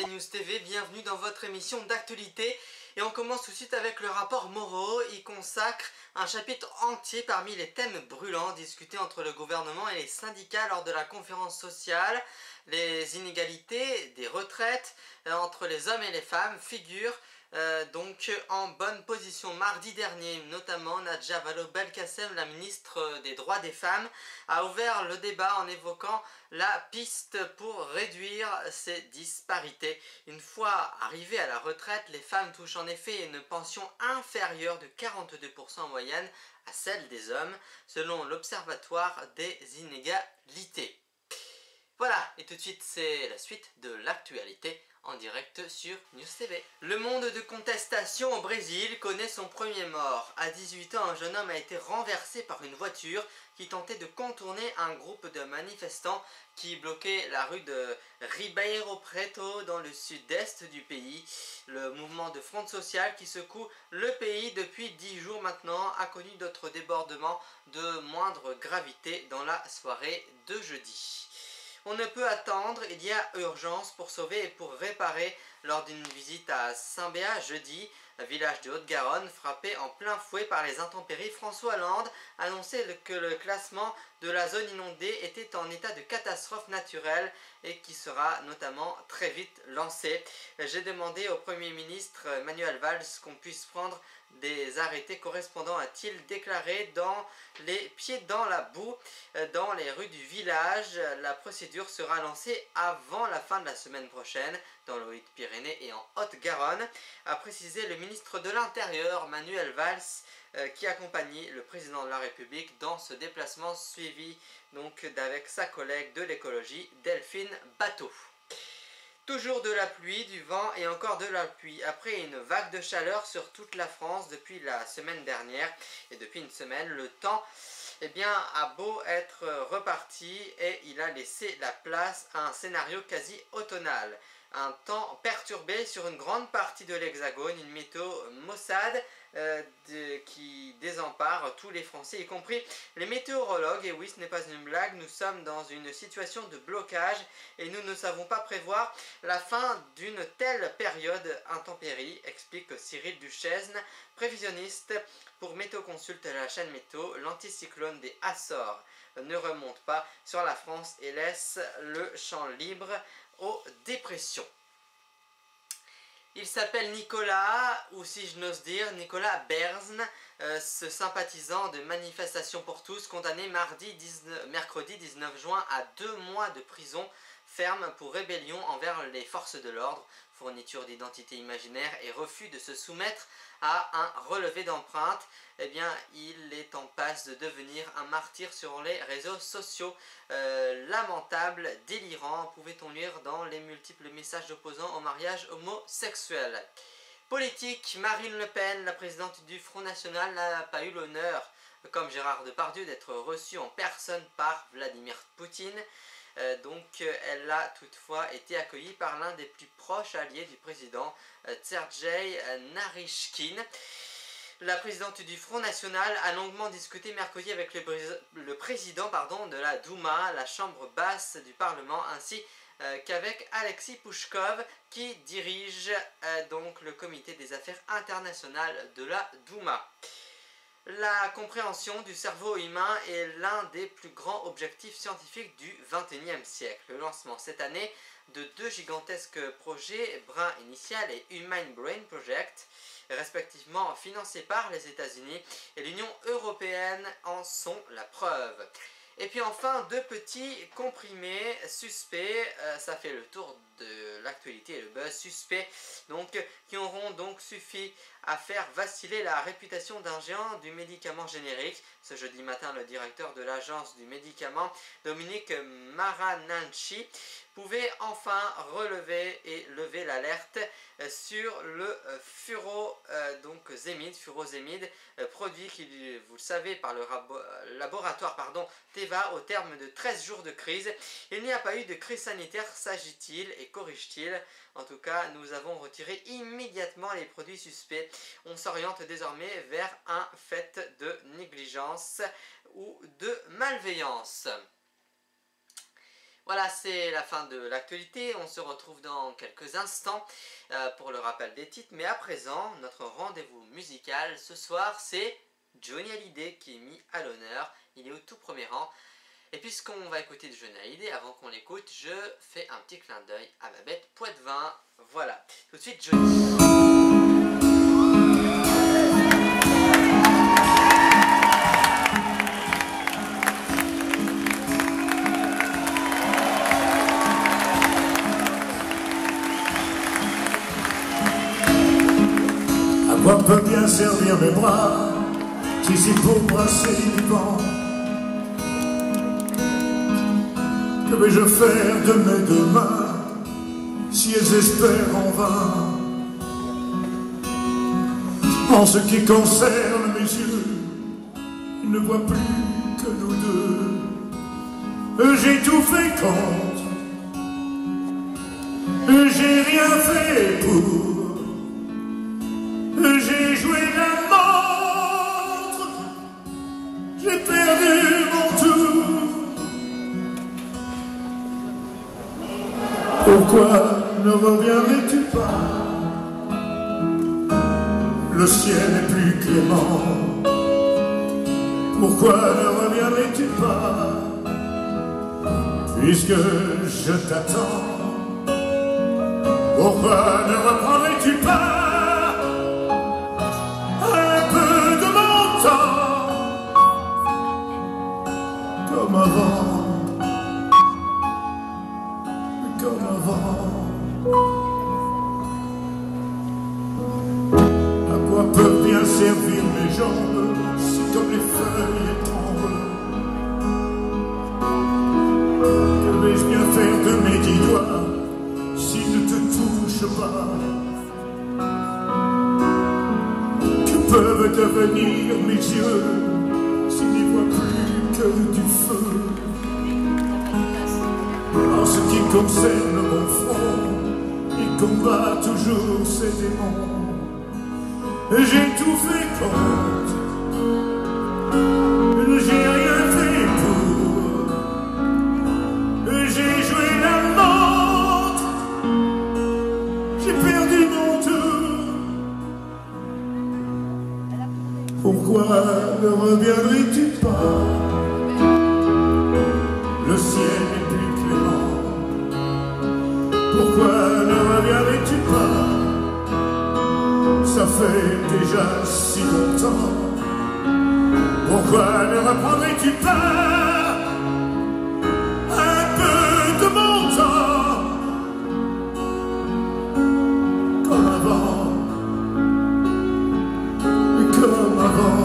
des News TV, bienvenue dans votre émission d'actualité. Et on commence tout de suite avec le rapport Moreau. Il consacre un chapitre entier parmi les thèmes brûlants discutés entre le gouvernement et les syndicats lors de la conférence sociale. Les inégalités des retraites entre les hommes et les femmes figurent donc en bonne position. Mardi dernier, notamment, Nadja Vallaud-Belkacem, la ministre des Droits des Femmes, a ouvert le débat en évoquant la piste pour réduire ces disparités. Une fois arrivées à la retraite, les femmes touchent en effet une pension inférieure de 42% en moyenne à celle des hommes, selon l'Observatoire des inégalités. Voilà, et tout de suite, c'est la suite de l'actualité en direct sur News TV. Le monde de contestation au Brésil connaît son premier mort. À 18 ans, un jeune homme a été renversé par une voiture qui tentait de contourner un groupe de manifestants qui bloquait la rue de Ribeirão Preto dans le sud-est du pays. Le mouvement de fronde sociale qui secoue le pays depuis 10 jours maintenant a connu d'autres débordements de moindre gravité dans la soirée de jeudi. On ne peut attendre, il y a urgence pour sauver et pour réparer. Lors d'une visite à Saint-Béat jeudi, village de Haute-Garonne frappé en plein fouet par les intempéries, François Hollande annonçait que le classement de la zone inondée était en état de catastrophe naturelle et qui sera notamment très vite lancé. J'ai demandé au Premier ministre Manuel Valls qu'on puisse prendre des arrêtés correspondants, a-t-il déclaré, dans les pieds dans la boue dans les rues du village. La procédure sera lancée avant la fin de la semaine prochaine dans le Hautes-Pyrénées et en Haute-Garonne, a précisé le ministre de l'Intérieur Manuel Valls qui accompagnait le président de la République dans ce déplacement suivi donc avec sa collègue de l'écologie Delphine Batho. Toujours de la pluie, du vent et encore de la pluie. Après une vague de chaleur sur toute la France depuis la semaine dernière et depuis une semaine, le temps a beau être reparti et il a laissé la place à un scénario quasi automnal. Un temps perturbé sur une grande partie de l'Hexagone, une météo maussade qui désempare tous les Français, y compris les météorologues. Et oui, ce n'est pas une blague, nous sommes dans une situation de blocage et nous ne savons pas prévoir la fin d'une telle période intempérie, explique Cyril Duchesne, prévisionniste pour Météo Consulte, la chaîne Météo. L'anticyclone des Açores ne remonte pas sur la France et laisse le champ libre aux dépressions. Il s'appelle Nicolas, ou si je n'ose dire, Nicolas Berzn, ce sympathisant de Manifestation pour tous, condamné mercredi 19 juin à 2 mois de prison ferme pour rébellion envers les forces de l'ordre, fourniture d'identité imaginaire et refus de se soumettre à un relevé d'empreintes. Il est en passe de devenir un martyr sur les réseaux sociaux. Lamentable, délirant, pouvait-on lire dans les multiples messages d'opposants au mariage homosexuel. Politique, Marine Le Pen, la présidente du Front National, n'a pas eu l'honneur, comme Gérard Depardieu, d'être reçue en personne par Vladimir Poutine. Elle a toutefois été accueillie par l'un des plus proches alliés du président, Sergei Naryshkin. La présidente du Front National a longuement discuté mercredi avec le président de la Douma, la chambre basse du Parlement, ainsi qu'avec Alexis Pouchkov, qui dirige donc le comité des affaires internationales de la Douma. La compréhension du cerveau humain est l'un des plus grands objectifs scientifiques du XXIe siècle. Le lancement cette année de 2 gigantesques projets, Brain Initial et Human Brain Project, respectivement financés par les États-Unis et l'Union européenne, en sont la preuve. Et puis enfin, 2 petits comprimés suspects, ça fait le tour de l'actualité et le buzz suspect, qui auront donc suffi à faire vaciller la réputation d'un géant du médicament générique. Ce jeudi matin, le directeur de l'agence du médicament, Dominique Marananchi, pouvait enfin relever et lever l'alerte sur le furosémide, produit qui, vous le savez, par le laboratoire Teva au terme de 13 jours de crise. Il n'y a pas eu de crise sanitaire, s'agit-il et corrige-t-il. En tout cas, nous avons retiré immédiatement les produits suspects. On s'oriente désormais vers un fait de négligence ou de malveillance. Voilà, c'est la fin de l'actualité. On se retrouve dans quelques instants pour le rappel des titres. Mais à présent, notre rendez-vous musical ce soir, c'est Johnny Hallyday qui est mis à l'honneur. Il est au tout premier rang. Et puisqu'on va écouter de Johnny Hallyday, avant qu'on l'écoute, je fais un petit clin d'œil à Babette Poitvin. Voilà, tout de suite Johnny. À quoi peut bien servir mes bras si c'est pour brasser du vent? Que vais-je faire de mes deux mains si elles espèrent en vain? En ce qui concerne mes yeux, ils ne voient plus que nous deux. J'ai tout fait contre, j'ai rien fait pour. J'ai joué la montre, j'ai perdu mon tour. Pourquoi ne reviendrais-tu pas? Le ciel est plus clément. Pourquoi ne reviendrais-tu pas? Puisque je t'attends. Pourquoi ne reprendrais-tu pas comme avant, comme avant? À quoi peuvent bien servir mes jambes si comme les feuilles tremblent? Que vais-je bien faire de mes 10 doigts s'ils ne te touchent pas? Que peuvent devenir mes yeux s'ils n'y voient plus que du feu? En ce qui concerne mon front, il combat toujours ses démons. J'ai tout fait contre, j'ai rien fait pour. J'ai joué la montre, j'ai perdu mon tour. Pourquoi ne reviendrais-tu pas? Le ciel est plus clément. Pourquoi ne reviendrais-tu pas? Ça fait déjà si longtemps. Pourquoi ne reprendrais-tu pas un peu de mon temps? Comme avant, comme avant.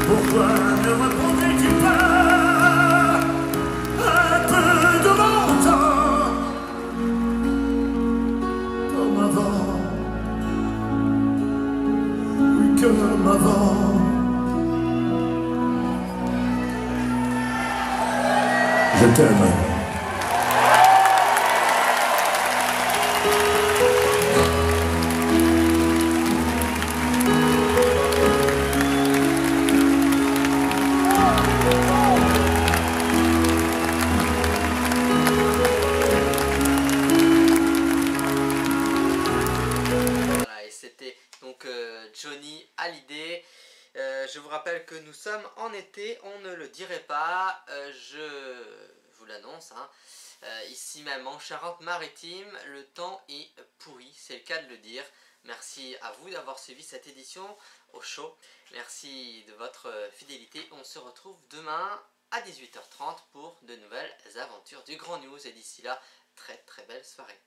Pourquoi ne reprendrais-tu pas un peu de mon temps? Comme avant, oui, comme avant. Je t'aime. Johnny Hallyday. Je vous rappelle que nous sommes en été, on ne le dirait pas, je vous l'annonce, hein. Ici même en Charente-Maritime, le temps est pourri, c'est le cas de le dire. Merci à vous d'avoir suivi cette édition au show, merci de votre fidélité. On se retrouve demain à 18h30 pour de nouvelles aventures du Grand News et d'ici là, très très belle soirée.